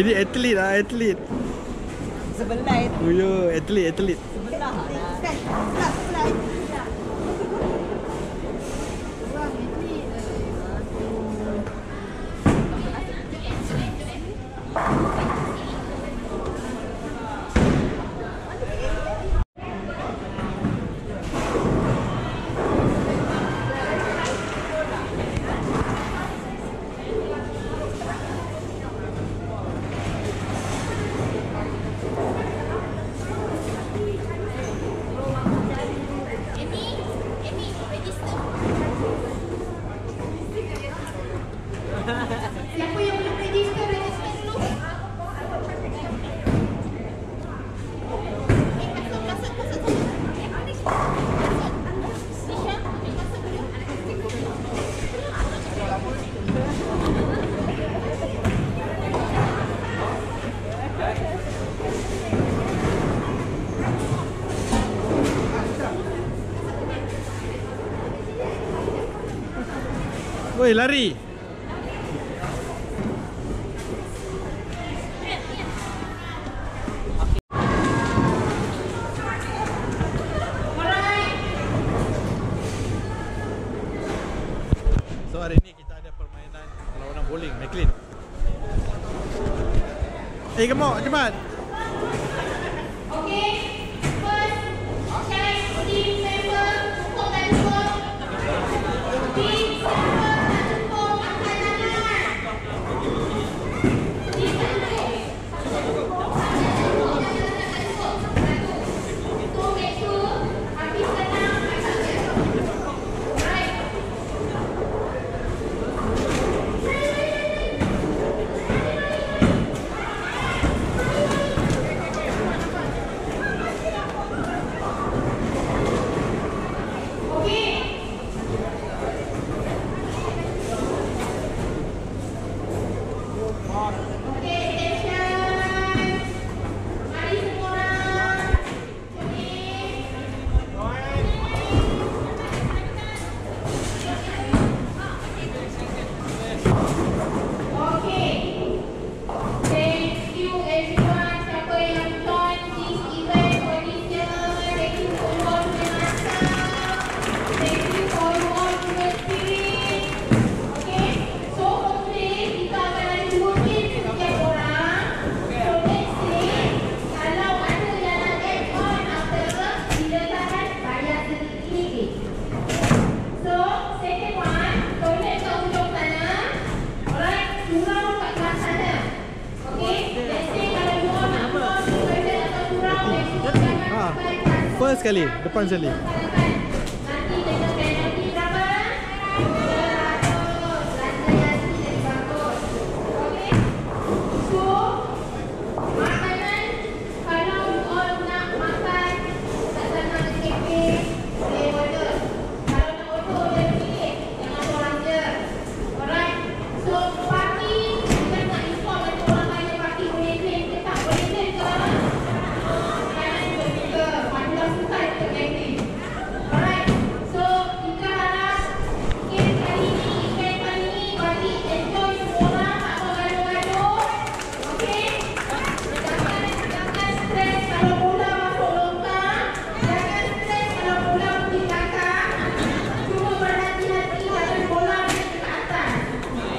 Ini atlet lah, atlet. Sebelah itu. Oh ya, atlet. Sebelah lah. Sebelah. Siapa yang belum register dulu? Woi, lari. So hari ni kita ada permainan lawanan bowling, McLean. Gemuk, cepat. Okey. First, check team member cukup dan cukup. Team member tak cukup angkat tangan. Team member. So make sure habis tenang angkat tangan. Right. First sekali, depan sekali. Nanti dengan penalti berapa? 100. Belanja yang tidak bagus. Okey. So, makanan kalau all nak makan tak nak cafe, boleh order. Kalau nak order boleh pilih, jangan seorang je. Alright. So, party kita nak inform nanti orang lain yang party boleh claim ke tak? Boleh claim ke? Alright, so kita harap game kali ni, event kali ni bagi enjoy semua orang, tak mau gaduh-gaduh. Okey? Jangan stres kalau bola masuk longkang. Jangan stres kalau bola pergi belakang. Cuma berhati-hati jangan bola pergi ke atas.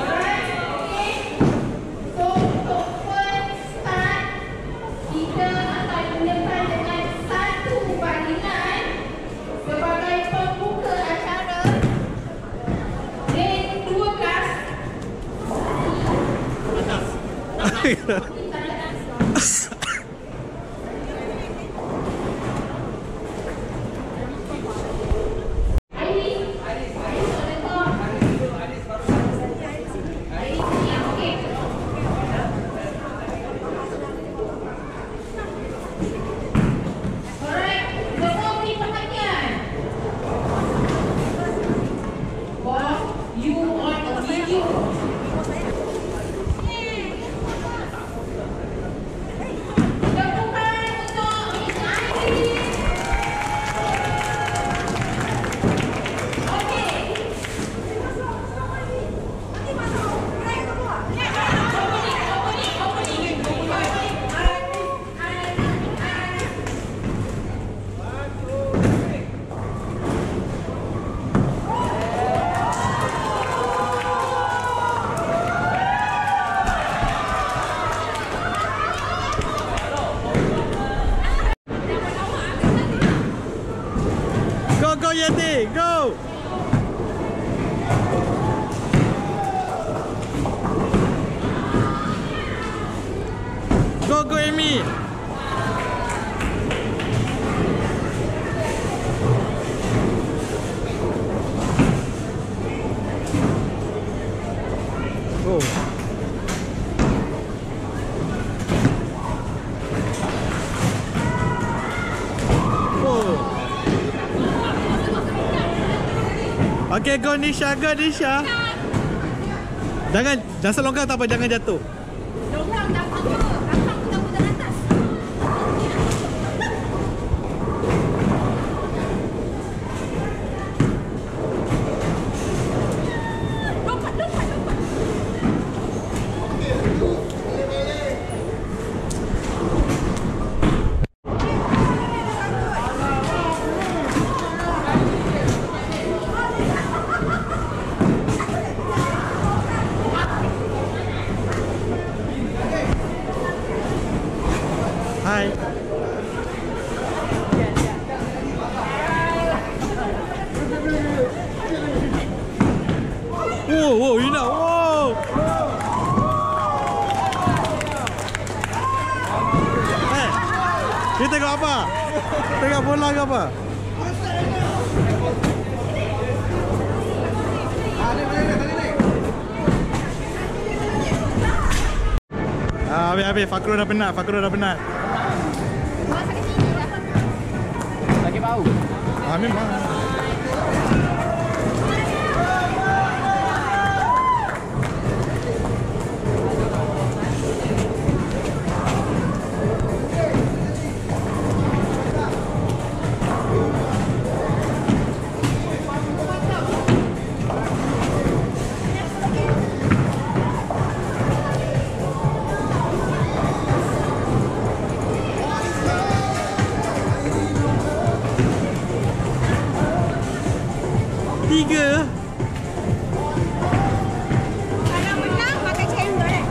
Alright? Okey? So untuk first start, kita akan mulakan dengan satu bandingan sebagai pembuka acara dan 12 Alright, semua beri perhatian. Boss, you on a video. go Yeti, go. Go Amy. Oh. Okay, go Nisha, go Nisha. Jangan selongkang tak apa, jangan jatuh. Longkang tak apa-apa. Kakak putar-putar atas. Lompat. Hai. Wow, you know, wow. Kita tengok apa? Tengok bola ke apa? Habis. Fakrul dah penat. Lagi bau. Memang. Tiga. Kalau menang, makan cendol eh.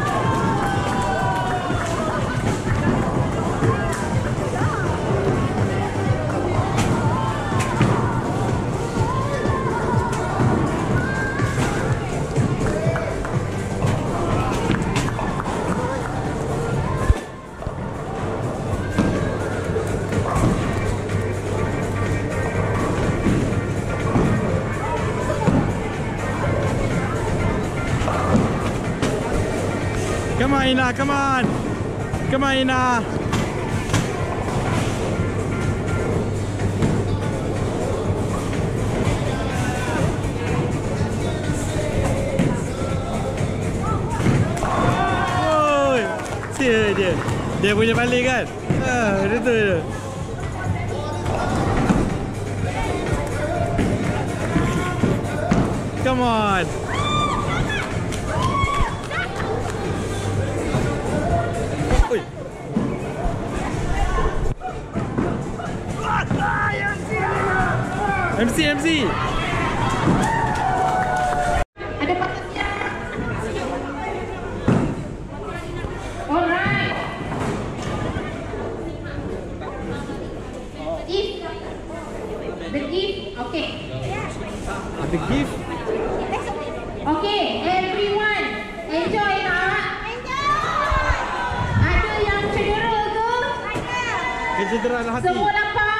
Come on, Ina, come on. Come on, Ina. Oi, dia punya balik kan? Dia tu je. Come on. Oi. MC. Ada paketnya. Alright. The gift. Okay. The gift. Okay, everyone. Enjoy nak? Ada yang cedera ke? Kecederaan hati. Semua lapar?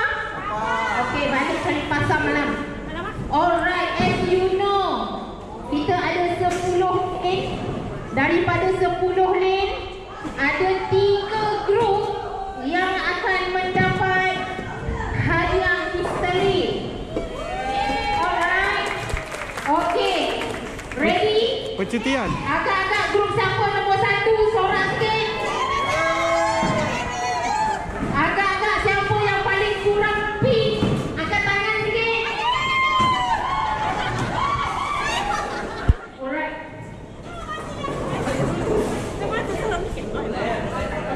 Okey, balik cari pasar malam. Alright, as you know, kita ada 10 lane. Daripada 10 lane, ada 3 grup yang akan mendapat hadiah misteri. Alright. Okey. Ready? Percutian. Agak-agak grup siapa nombor 1? Sorak sikit. Agak-agak siapa yang paling kurang pink? Angkat tangan sikit. Alright.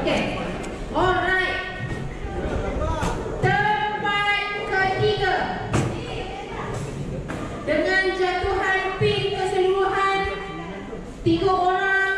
Okay. Alright. Tempat ketiga. Dengan jatuhan pink keseluruhan 3 orang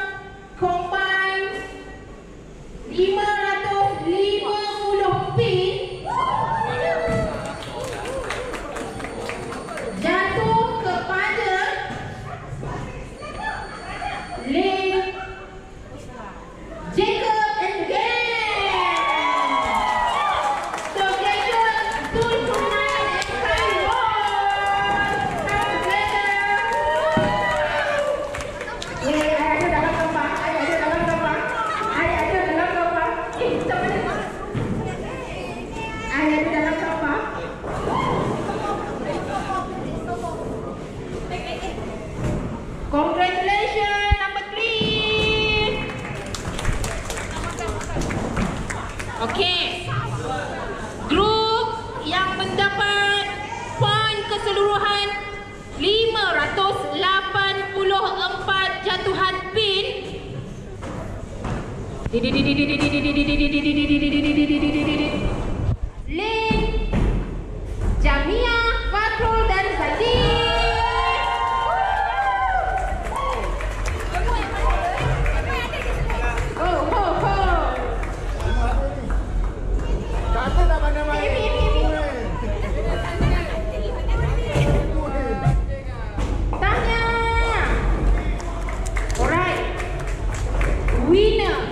Lin, Jamia, Fakrul dan Zadin. Winner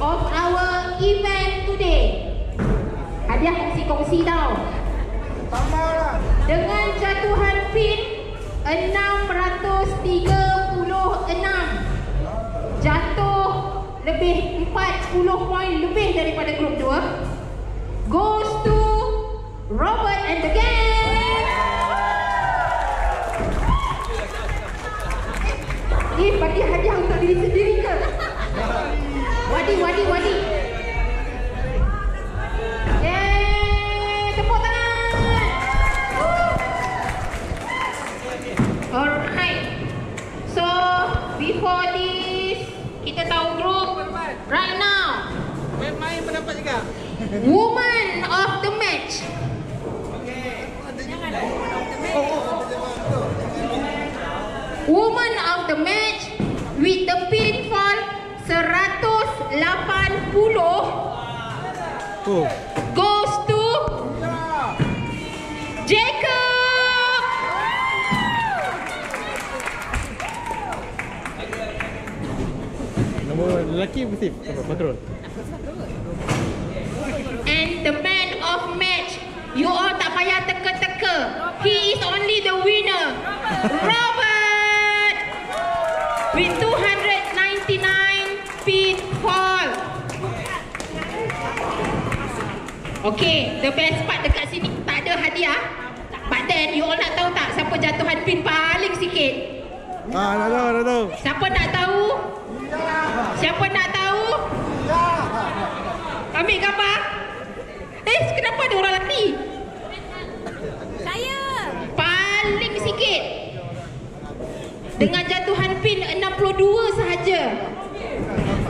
of our event today. Hadiah kongsi-kongsi tau. Dengan jatuhan pin 636. Jatuh lebih 40 poin lebih daripada grup 2. Goes to Robert and the gang. Bagi hadiah untuk diri sendiri ke? Wadi. Yeay, tepuk tangan. Alright. So, before this, kita tahu grup. Right now, Main pendapat juga. woman of the match. Woman of the match with the pinfall 180 goes to Jacob. Nombor lelaki mesti Fakrul. And the man of match, you all tak payah teka-teka. He is only the winner. Robert with 299 pinfall. Okay, the best part dekat sini tak ada hadiah. But then you all nak tahu tak siapa jatuhan pin paling sikit? Nak tahu. Siapa nak tahu? Siapa nak tahu? Ambil gambar. Kenapa ada orang lelaki? Saya. Paling sikit. Dengan jatuhan pin 62 sahaja.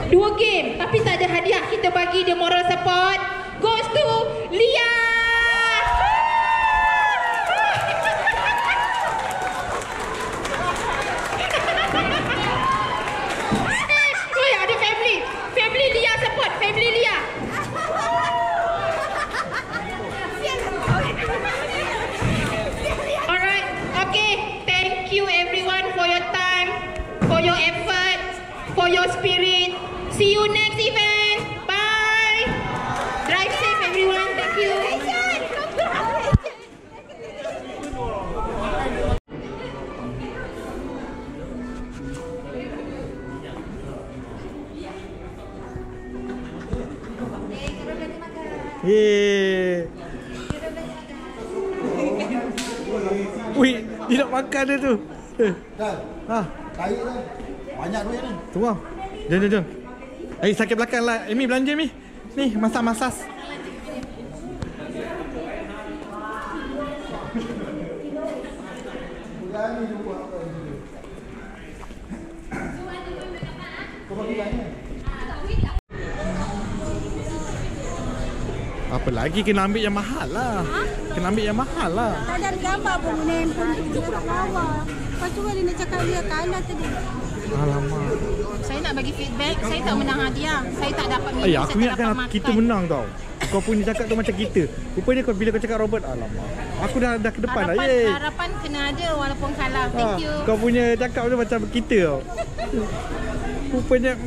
2 game tapi tak ada hadiah. Kita bagi dia moral support. Goes to Lia. Ada family Lia support. Family Lia. Alright, okay. Thank you everyone for your time, for your effort, for your spirit. See you next event. Bye. Drive safe everyone. Thank you. Wih, dia nak makan dia tu. Kaya tu. Banyak duit ni. Tunggu. Jom. Sakit belakang lah. Amy belanja Mi. Ni, masas. Apa lagi kena ambil yang mahal lah. Kena ambil yang mahal lah. Tak ada gambar pun guna handphone dia kat bawah. Lepas tu dia nak cakap dia kalah tadi. Alamak. Saya nak bagi feedback, saya tak menang hadiah. Saya tak dapat minum, Aku saya tak ingatkan dapat makan. kita menang tau. Kau punya cakap tu macam kita. Rupanya bila kau cakap Robert, alamak. Aku dah ke depan dah. Harapan kena ada walaupun kalah. Thank you. Kau punya cakap tu macam kita tau. Rupanya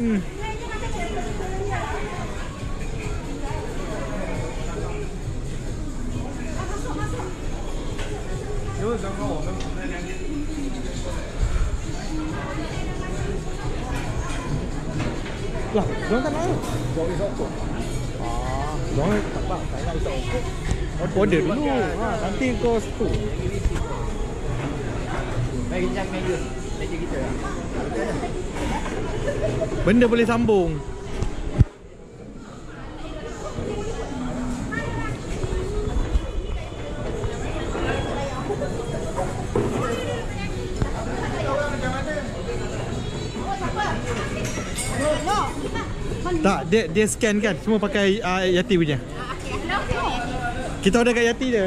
lah, diorang tak nak. Diorang risau okok. Diorang tak nak. Saya nak risau okok. Order dulu. Nanti kau situ. Baik kencang meja. Meja kita lah. Benda boleh sambung. Tak, dia scan kan. Semua pakai Yati punya. Kita order kat Yati je.